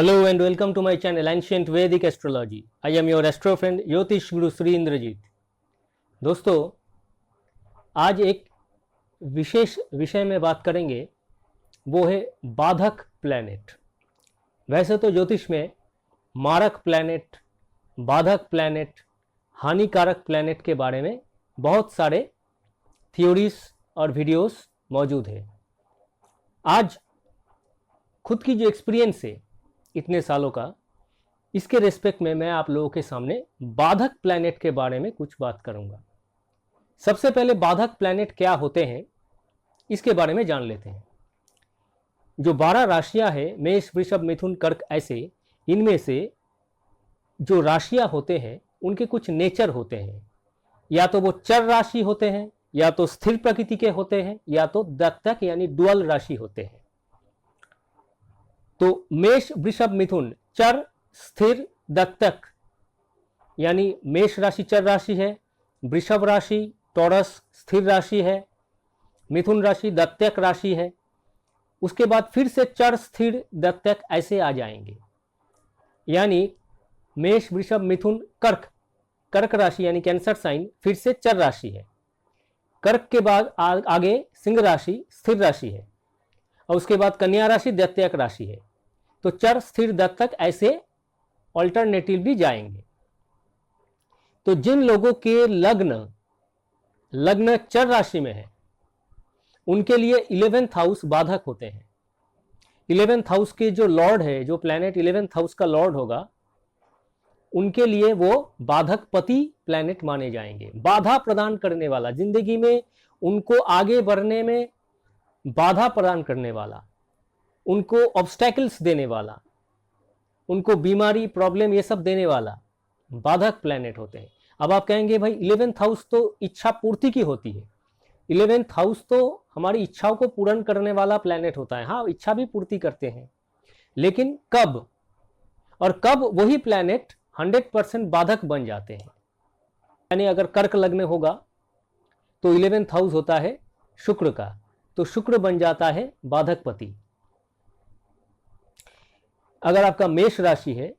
Hello and welcome to my channel Ancient Vedic Astrology. I am your astro friend ज्योतिष गुरु श्री इंद्रजीत। दोस्तों, आज एक विशेष विषय में बात करेंगे, वो है बाधक प्लैनेट। वैसे तो ज्योतिष में मारक प्लैनेट, बाधक प्लैनेट, हानिकारक प्लैनेट के बारे में बहुत सारे थ्योरीज और वीडियोस मौजूद है। आज खुद की जो एक्सपीरियंस है इतने सालों का, इसके रेस्पेक्ट में मैं आप लोगों के सामने बाधक प्लैनेट के बारे में कुछ बात करूंगा। सबसे पहले बाधक प्लैनेट क्या होते हैं इसके बारे में जान लेते हैं। जो 12 राशियां हैं, मेष, वृषभ, मिथुन, कर्क, ऐसे, इनमें से जो राशियां होते हैं उनके कुछ नेचर होते हैं। या तो वो चर राशि होते हैं, या तो स्थिर प्रकृति के होते हैं, या तो दत्तक यानी डुअल राशि होते हैं। तो मेष, वृषभ, मिथुन चर, स्थिर, दत्तक, यानी मेष राशि चर राशि है, वृषभ राशि टॉरस स्थिर राशि है, मिथुन राशि दत्तक राशि है। उसके बाद फिर से चर, स्थिर, दत्तक ऐसे आ जाएंगे। यानी मेष, वृषभ, मिथुन, कर्क, कर्क राशि यानी कैंसर साइन फिर से चर राशि है। कर्क के बाद आगे सिंह राशि स्थिर राशि है, और उसके बाद कन्या राशि दत्तक राशि है। तो चर, स्थिर, दत्तक ऐसे ऑल्टरनेटिव भी जाएंगे। तो जिन लोगों के लग्न चर राशि में है, उनके लिए 11th हाउस बाधक होते हैं। 11th हाउस के जो लॉर्ड है, जो प्लैनेट 11th हाउस का लॉर्ड होगा, उनके लिए वो बाधक पति प्लैनेट माने जाएंगे। बाधा प्रदान करने वाला, जिंदगी में उनको आगे बढ़ने में बाधा प्रदान करने वाला, उनको ऑब्स्टैकल्स देने वाला, उनको बीमारी, प्रॉब्लम ये सब देने वाला बाधक प्लैनेट होते हैं। अब आप कहेंगे भाई 11th हाउस तो इच्छा पूर्ति की होती है। 11th हाउस तो हमारी इच्छाओं को पूर्ण करने वाला प्लैनेट होता है। हाँ, इच्छा भी पूर्ति करते हैं, लेकिन कब और कब वही प्लैनेट 100% बाधक बन जाते हैं। यानी अगर कर्क लग्न होगा तो 11th हाउस होता है शुक्र का, तो शुक्र बन जाता है बाधक पति। अगर आपका मेष राशि है,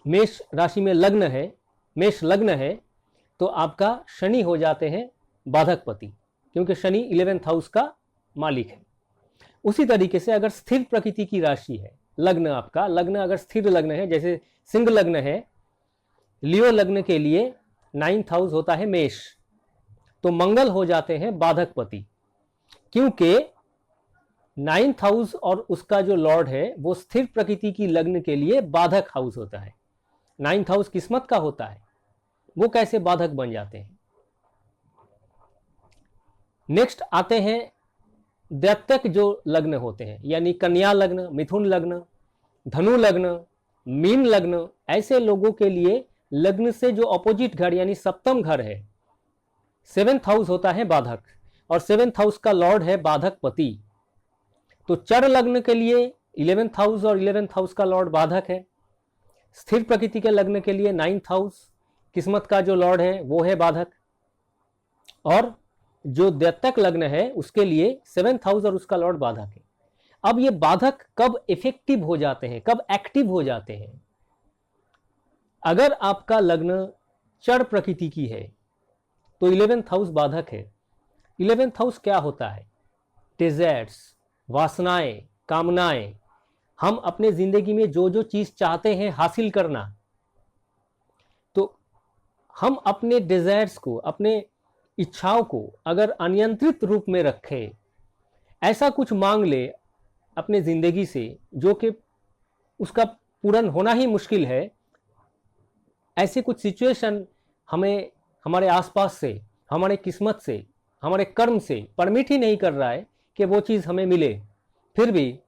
मेष राशि में लग्न है, मेष लग्न है, तो आपका शनि हो जाते हैं बाधक पति, क्योंकि शनि 11th हाउस का मालिक है। उसी तरीके से अगर स्थिर प्रकृति की राशि है, लग्न आपका लग्न अगर स्थिर लग्न है, जैसे सिंह लग्न है, लियो लग्न के लिए 9th हाउस होता है मेष, तो मंगल हो जाते हैं बाधक पति, क्योंकि 9th हाउस और उसका जो लॉर्ड है वो स्थिर प्रकृति की लग्न के लिए बाधक हाउस होता है। 9th हाउस किस्मत का होता है, वो कैसे बाधक बन जाते हैं। नेक्स्ट आते हैं दत्तक जो लग्न होते हैं, यानी कन्या लग्न, मिथुन लग्न, धनु लग्न, मीन लग्न, ऐसे लोगों के लिए लग्न से जो अपोजिट घर यानी सप्तम घर है, 7th हाउस होता है बाधक, और 7th हाउस का लॉर्ड है बाधक पति। तो चर लग्न के लिए 11th हाउस और 11th हाउस का लॉर्ड बाधक है। स्थिर प्रकृति के लग्न के लिए 9th हाउस किस्मत का जो लॉर्ड है वो है बाधक, और जो दत्तक लग्न है उसके लिए 7th हाउस और उसका लॉर्ड बाधक है। अब ये बाधक कब इफेक्टिव हो जाते हैं, कब एक्टिव हो जाते हैं? अगर आपका लग्न चर प्रकृति की है तो 11th हाउस बाधक है। 11th हाउस क्या होता है? डिजायर्स, वासनाएं, कामनाएं, हम अपने जिंदगी में जो जो चीज चाहते हैं हासिल करना, तो हम अपने डिजायर्स को, अपने इच्छाओं को अगर अनियंत्रित रूप में रखें, ऐसा कुछ मांग ले अपने जिंदगी से जो कि उसका पूर्ण होना ही मुश्किल है, ऐसे कुछ सिचुएशन हमें हमारे आसपास से, हमारे किस्मत से, हमारे कर्म से परमिट ही नहीं कर रहा है कि वो चीज़ हमें मिले, फिर भी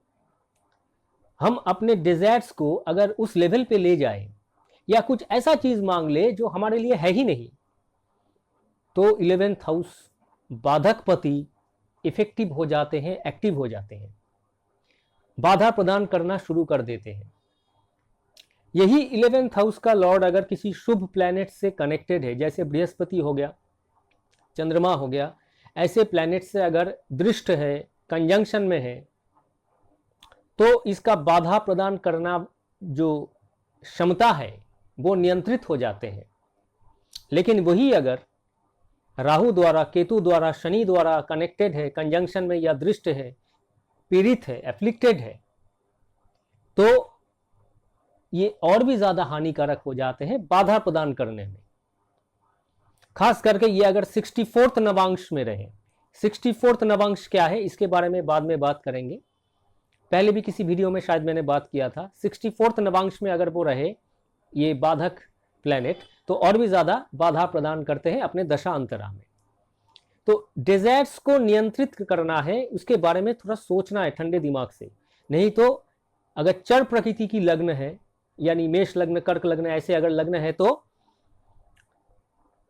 हम अपने डिजायर्स को अगर उस लेवल पे ले जाए या कुछ ऐसा चीज़ मांग ले जो हमारे लिए है ही नहीं, तो 11th हाउस बाधक पति इफेक्टिव हो जाते हैं, एक्टिव हो जाते हैं, बाधा प्रदान करना शुरू कर देते हैं। यही 11th हाउस का लॉर्ड अगर किसी शुभ प्लैनेट से कनेक्टेड है, जैसे बृहस्पति हो गया, चंद्रमा हो गया, ऐसे प्लैनेट से अगर दृष्ट है, कंजंक्शन में है, तो इसका बाधा प्रदान करना जो क्षमता है वो नियंत्रित हो जाते हैं। लेकिन वही अगर राहु द्वारा, केतु द्वारा, शनि द्वारा कनेक्टेड है, कंजंक्शन में या दृष्ट है, पीड़ित है, एफ्लिक्टेड है, तो ये और भी ज्यादा हानिकारक हो जाते हैं बाधा प्रदान करने में। खास करके ये अगर 64th नवांश में रहे। 64th नवांश क्या है इसके बारे में बाद में बात करेंगे, पहले भी किसी वीडियो में शायद मैंने बात किया था। 64th नवांश में अगर वो रहे ये बाधक प्लैनेट, तो और भी ज्यादा बाधा प्रदान करते हैं अपने दशा अंतरा में। तो डिजायर्स को नियंत्रित करना है, उसके बारे में थोड़ा सोचना है ठंडे दिमाग से। नहीं तो अगर चर प्रकृति की लग्न है, यानी मेष लग्न, कर्क लग्न, ऐसे अगर लग्न है, तो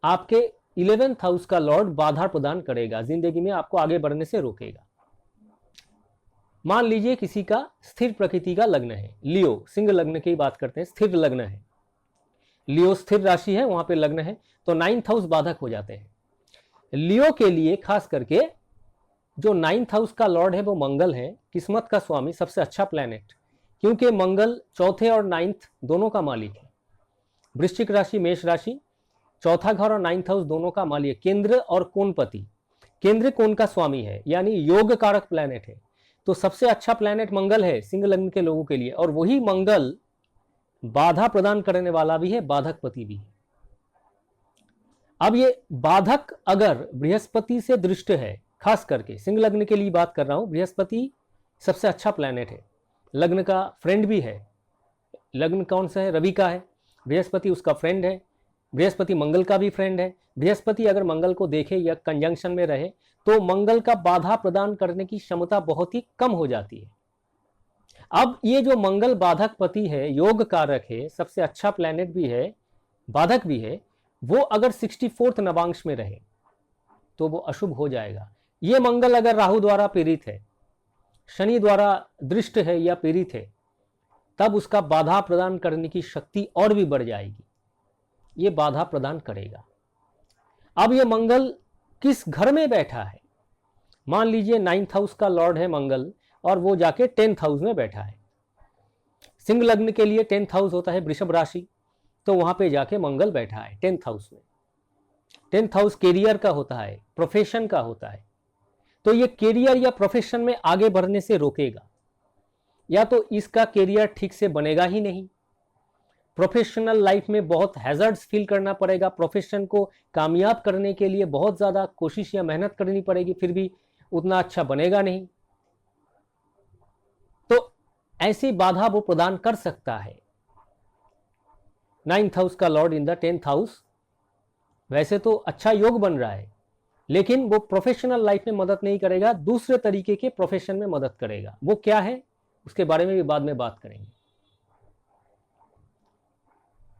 आपके 11th हाउस का लॉर्ड बाधा प्रदान करेगा, जिंदगी में आपको आगे बढ़ने से रोकेगा। मान लीजिए किसी का स्थिर प्रकृति का लग्न है, लियो, सिंह लग्न की बात करते हैं, स्थिर लग्न है, लियो स्थिर राशि है, वहां पे लग्न है, तो 9th हाउस बाधक हो जाते हैं। लियो के लिए खास करके जो 9th हाउस का लॉर्ड है वो मंगल है, किस्मत का स्वामी, सबसे अच्छा प्लैनेट, क्योंकि मंगल चौथे और 9th दोनों का मालिक है। वृश्चिक राशि, मेष राशि, चौथा घर और 9th हाउस दोनों का मालिक, केंद्र और कोणपति, केंद्र कोण का स्वामी है, यानी योग कारक प्लैनेट है। तो सबसे अच्छा प्लैनेट मंगल है सिंह लग्न के लोगों के लिए, और वही मंगल बाधा प्रदान करने वाला भी है, बाधक पति भी है। अब ये बाधक अगर बृहस्पति से दृष्ट है, खास करके सिंह लग्न के लिए बात कर रहा हूं, बृहस्पति सबसे अच्छा प्लैनेट है, लग्न का फ्रेंड भी है। लग्न कौन सा है? रवि का है, बृहस्पति उसका फ्रेंड है, बृहस्पति मंगल का भी फ्रेंड है। बृहस्पति अगर मंगल को देखे या कंजंक्शन में रहे तो मंगल का बाधा प्रदान करने की क्षमता बहुत ही कम हो जाती है। अब ये जो मंगल बाधक पति है, योग कारक है, सबसे अच्छा प्लैनेट भी है, बाधक भी है, वो अगर 64th नवांश में रहे तो वो अशुभ हो जाएगा। ये मंगल अगर राहु द्वारा पीड़ित है, शनि द्वारा दृष्ट है या पीड़ित है, तब उसका बाधा प्रदान करने की शक्ति और भी बढ़ जाएगी, ये बाधा प्रदान करेगा। अब ये मंगल किस घर में बैठा है? मान लीजिए 9th हाउस का लॉर्ड है मंगल और वो जाके 10th हाउस में बैठा है। सिंह लग्न के लिए 10th हाउस होता है वृषभ राशि, तो वहां पे जाके मंगल बैठा है 10th हाउस में। 10th हाउस कैरियर का होता है, प्रोफेशन का होता है, तो ये कैरियर या प्रोफेशन में आगे बढ़ने से रोकेगा, या तो इसका कैरियर ठीक से बनेगा ही नहीं, प्रोफेशनल लाइफ में बहुत हैजर्ड्स फील करना पड़ेगा, प्रोफेशन को कामयाब करने के लिए बहुत ज़्यादा कोशिश या मेहनत करनी पड़ेगी, फिर भी उतना अच्छा बनेगा नहीं। तो ऐसी बाधा वो प्रदान कर सकता है। 9th हाउस का Lord in the 10th house, वैसे तो अच्छा योग बन रहा है, लेकिन वो प्रोफेशनल लाइफ में मदद नहीं करेगा, दूसरे तरीके के प्रोफेशन में मदद करेगा। वो क्या है उसके बारे में भी बाद में बात करेंगे।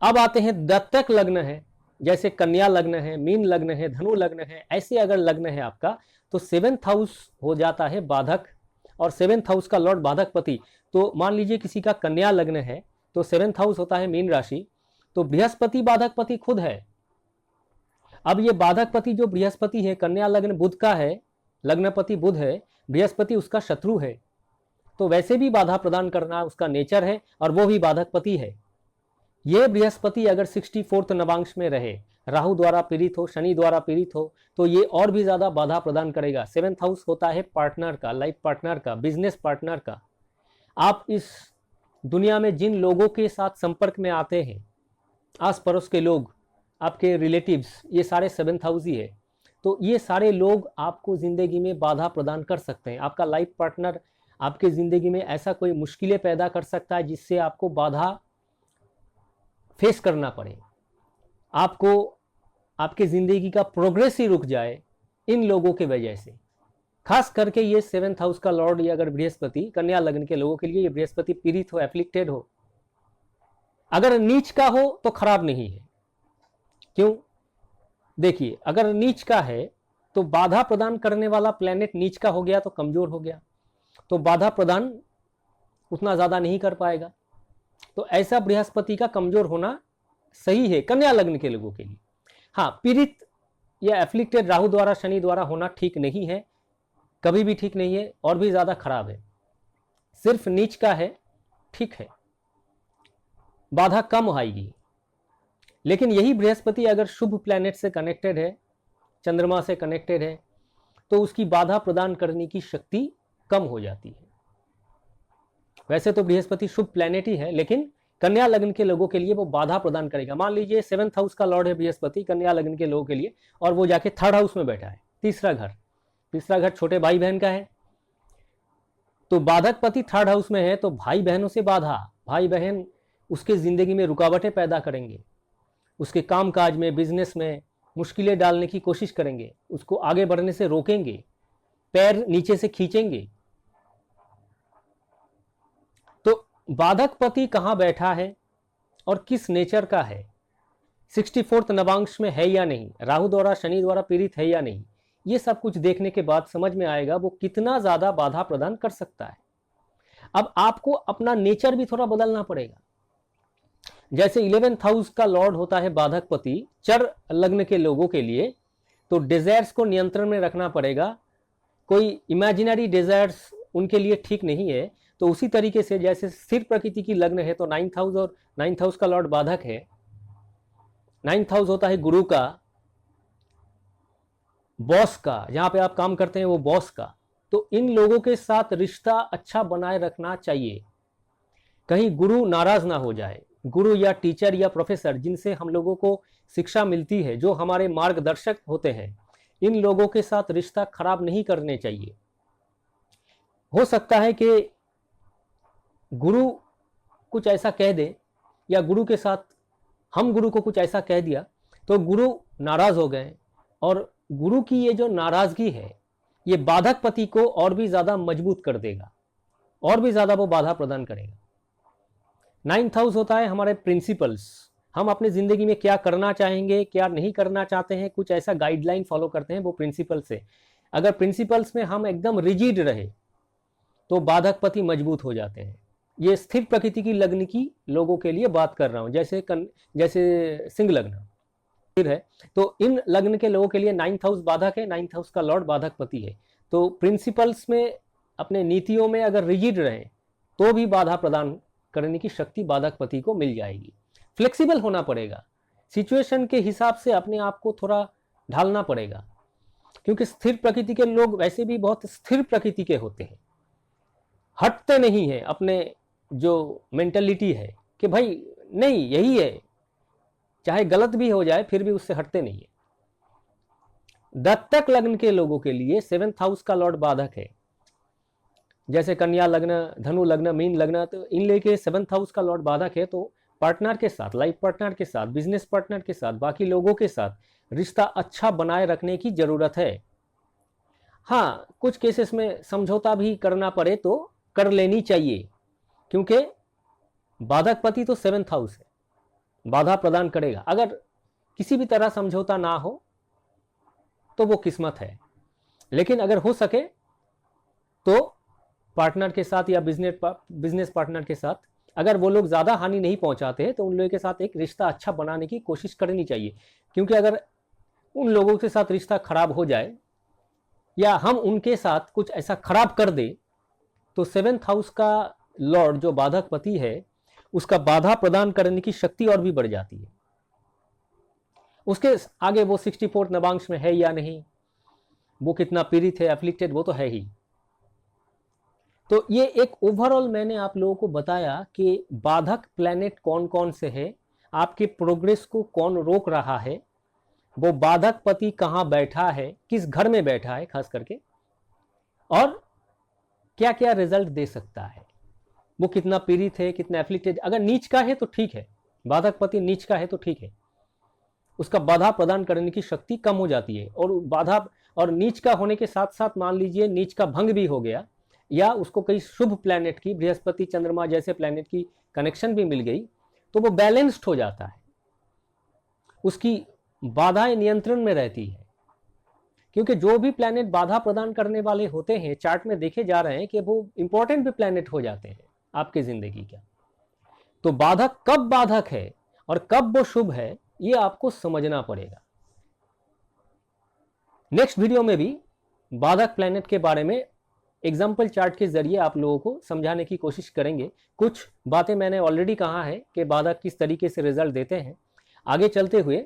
अब आते हैं दत्तक लग्न है, जैसे कन्या लग्न है, मीन लग्न है, धनु लग्न है, ऐसे अगर लग्न है आपका तो 7th हाउस हो जाता है बाधक, और 7th हाउस का लॉर्ड बाधक पति। तो मान लीजिए किसी का कन्या लग्न है तो 7th हाउस होता है मीन राशि, तो बृहस्पति बाधक पति खुद है। अब ये बाधक पति जो बृहस्पति है, कन्या लग्न बुध का है, लग्नपति बुध है, बृहस्पति उसका शत्रु है, तो वैसे भी बाधा प्रदान करना उसका नेचर है, और वो भी बाधक पति है। ये बृहस्पति अगर 64th नवांश में रहे, राहु द्वारा पीड़ित हो, शनि द्वारा पीड़ित हो, तो ये और भी ज्यादा बाधा प्रदान करेगा। 7th हाउस होता है पार्टनर का, लाइफ पार्टनर का, बिजनेस पार्टनर का। आप इस दुनिया में जिन लोगों के साथ संपर्क में आते हैं, आस पड़ोस के लोग, आपके रिलेटिव्स, ये सारे 7th हाउस ही है। तो ये सारे लोग आपको जिंदगी में बाधा प्रदान कर सकते हैं। आपका लाइफ पार्टनर आपके जिंदगी में ऐसा कोई मुश्किलें पैदा कर सकता है जिससे आपको बाधा फेस करना पड़े, आपको आपके जिंदगी का प्रोग्रेस ही रुक जाए इन लोगों के वजह से। खास करके ये 7th हाउस का लॉर्ड या अगर बृहस्पति, कन्या लग्न के लोगों के लिए ये बृहस्पति पीड़ित हो, एफ्लिक्टेड हो, अगर नीच का हो तो खराब नहीं है। क्यों? देखिए, अगर नीच का है तो बाधा प्रदान करने वाला प्लेनेट नीच का हो गया तो कमजोर हो गया, तो बाधा प्रदान उतना ज्यादा नहीं कर पाएगा। तो ऐसा बृहस्पति का कमजोर होना सही है कन्या लग्न के लोगों के लिए। हाँ, पीड़ित या एफ्लिक्टेड राहु द्वारा, शनि द्वारा होना ठीक नहीं है, कभी भी ठीक नहीं है, और भी ज्यादा खराब है। सिर्फ नीच का है, ठीक है, बाधा कम आएगी। लेकिन यही बृहस्पति अगर शुभ प्लैनेट से कनेक्टेड है, चंद्रमा से कनेक्टेड है, तो उसकी बाधा प्रदान करने की शक्ति कम हो जाती है। वैसे तो बृहस्पति शुभ प्लैनेट ही है, लेकिन कन्या लग्न के लोगों के लिए वो बाधा प्रदान करेगा। मान लीजिए 7th हाउस का लॉर्ड है बृहस्पति कन्या लग्न के लोगों के लिए, और वो जाके 3rd हाउस में बैठा है, तीसरा घर छोटे भाई बहन का है। तो बाधक पति 3rd हाउस में है, तो भाई बहनों से बाधा, भाई बहन उसके जिंदगी में रुकावटें पैदा करेंगे, उसके कामकाज में, बिजनेस में मुश्किलें डालने की कोशिश करेंगे, उसको आगे बढ़ने से रोकेंगे, पैर नीचे से खींचेंगे। तो बाधक पति कहां बैठा है और किस नेचर का है, 64th नवांश में है या नहीं, राहु द्वारा शनि द्वारा पीड़ित है या नहीं, ये सब कुछ देखने के बाद समझ में आएगा वो कितना ज्यादा बाधा प्रदान कर सकता है। अब आपको अपना नेचर भी थोड़ा बदलना पड़ेगा। जैसे 11th हाउस का लॉर्ड होता है बाधक पति चर लग्न के लोगों के लिए, तो डिजायर्स को नियंत्रण में रखना पड़ेगा। कोई इमेजिनरी डिजायर्स उनके लिए ठीक नहीं है। तो उसी तरीके से जैसे स्थिर प्रकृति की लग्न है, तो 9th हाउस, और 9th हाउस का लॉर्ड बाधक है, 9th हाउस होता है गुरु का, बॉस का, जहां पे आप काम करते हैं वो बॉस का। तो इन लोगों के साथ रिश्ता अच्छा बनाए रखना चाहिए, कहीं गुरु नाराज ना हो जाए। गुरु या टीचर या प्रोफेसर जिनसे हम लोगों को शिक्षा मिलती है, जो हमारे मार्गदर्शक होते हैं, इन लोगों के साथ रिश्ता खराब नहीं करने चाहिए। हो सकता है कि गुरु कुछ ऐसा कह दे, या गुरु के साथ हम गुरु को कुछ ऐसा कह दिया तो गुरु नाराज हो गए, और गुरु की ये जो नाराजगी है ये बाधक पति को और भी ज्यादा मजबूत कर देगा, और भी ज्यादा वो बाधा प्रदान करेगा। 9th हाउस होता है हमारे प्रिंसिपल्स, हम अपनी जिंदगी में क्या करना चाहेंगे, क्या नहीं करना चाहते हैं, कुछ ऐसा गाइडलाइन फॉलो करते हैं वो प्रिंसिपल से। अगर प्रिंसिपल्स में हम एकदम रिजिड रहे तो बाधक पति मजबूत हो जाते हैं। ये स्थिर प्रकृति की लग्न की लोगों के लिए बात कर रहा हूं, जैसे सिंह लग्न है, तो इन लग्न के लोगों के लिए 9th हाउस बाधक है, 9th हाउस का लॉर्ड बाधक पति है। तो प्रिंसिपल्स में, अपने नीतियों में अगर रिजिड रहे तो भी बाधा प्रदान करने की शक्ति बाधक पति को मिल जाएगी। फ्लेक्सिबल होना पड़ेगा, सिचुएशन के हिसाब से अपने आप को थोड़ा ढालना पड़ेगा, क्योंकि स्थिर प्रकृति के लोग वैसे भी बहुत स्थिर प्रकृति के होते हैं, हटते नहीं है। अपने जो मेंटेलिटी है कि भाई नहीं यही है, चाहे गलत भी हो जाए फिर भी उससे हटते नहीं है। दत्तक लग्न के लोगों के लिए 7th हाउस का लॉर्ड बाधक है, जैसे कन्या लग्न, धनु लग्न, मीन लग्न, तो इन लेके 7th हाउस का लॉर्ड बाधक है। तो पार्टनर के साथ, लाइफ पार्टनर के साथ, बिजनेस पार्टनर के साथ, बाकी लोगों के साथ रिश्ता अच्छा बनाए रखने की जरूरत है। हाँ, कुछ केसेस में समझौता भी करना पड़े तो कर लेनी चाहिए, क्योंकि बाधक पति तो 7th हाउस है, बाधा प्रदान करेगा। अगर किसी भी तरह समझौता ना हो तो वो किस्मत है, लेकिन अगर हो सके तो पार्टनर के साथ या बिजनेस पार्टनर के साथ, अगर वो लोग ज़्यादा हानि नहीं पहुंचाते हैं तो उन लोगों के साथ एक रिश्ता अच्छा बनाने की कोशिश करनी चाहिए। क्योंकि अगर उन लोगों के साथ रिश्ता खराब हो जाए या हम उनके साथ कुछ ऐसा खराब कर दे, तो 7th हाउस का लॉर्ड जो बाधक पति है उसका बाधा प्रदान करने की शक्ति और भी बढ़ जाती है। उसके आगे वो 64th नवांश में है या नहीं, वो कितना पीड़ित है, अफ्लिक्टेड, वो तो है ही। तो ये एक ओवरऑल मैंने आप लोगों को बताया कि बाधक प्लैनेट कौन कौन से है, आपके प्रोग्रेस को कौन रोक रहा है, वो बाधक पति कहाँ बैठा है, किस घर में बैठा है खास करके, और क्या क्या रिजल्ट दे सकता है, वो कितना पीड़ित है, कितना एफ्लिक्टेड। अगर नीच का है तो ठीक है, बाधक पति नीच का है तो ठीक है, उसका बाधा प्रदान करने की शक्ति कम हो जाती है। और बाधा और नीच का होने के साथ साथ मान लीजिए नीच का भंग भी हो गया, या उसको कई शुभ प्लैनेट की, बृहस्पति चंद्रमा जैसे प्लैनेट की कनेक्शन भी मिल गई, तो वो बैलेंस्ड हो जाता है, उसकी बाधाएं नियंत्रण में रहती है। क्योंकि जो भी प्लैनेट बाधा प्रदान करने वाले होते हैं, चार्ट में देखे जा रहे हैं कि वो इंपॉर्टेंट भी प्लैनेट हो जाते हैं आपकी जिंदगी का। तो बाधक कब बाधक है और कब वो शुभ है, ये आपको समझना पड़ेगा। नेक्स्ट वीडियो में भी बाधक प्लैनेट के बारे में एग्जाम्पल चार्ट के जरिए आप लोगों को समझाने की कोशिश करेंगे। कुछ बातें मैंने ऑलरेडी कहा है कि बाधक किस तरीके से रिजल्ट देते हैं। आगे चलते हुए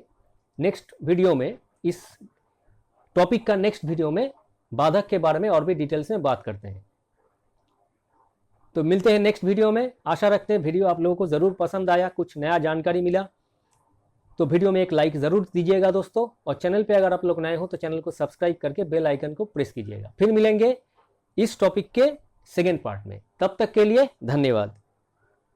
नेक्स्ट वीडियो में, इस टॉपिक का नेक्स्ट वीडियो में बाधक के बारे में और भी डिटेल्स में बात करते हैं। तो मिलते हैं नेक्स्ट वीडियो में। आशा रखते हैं वीडियो आप लोगों को ज़रूर पसंद आया, कुछ नया जानकारी मिला। तो वीडियो में एक लाइक ज़रूर दीजिएगा दोस्तों, और चैनल पे अगर आप लोग नए हो तो चैनल को सब्सक्राइब करके बेल आइकन को प्रेस कीजिएगा। फिर मिलेंगे इस टॉपिक के सेकेंड पार्ट में। तब तक के लिए धन्यवाद।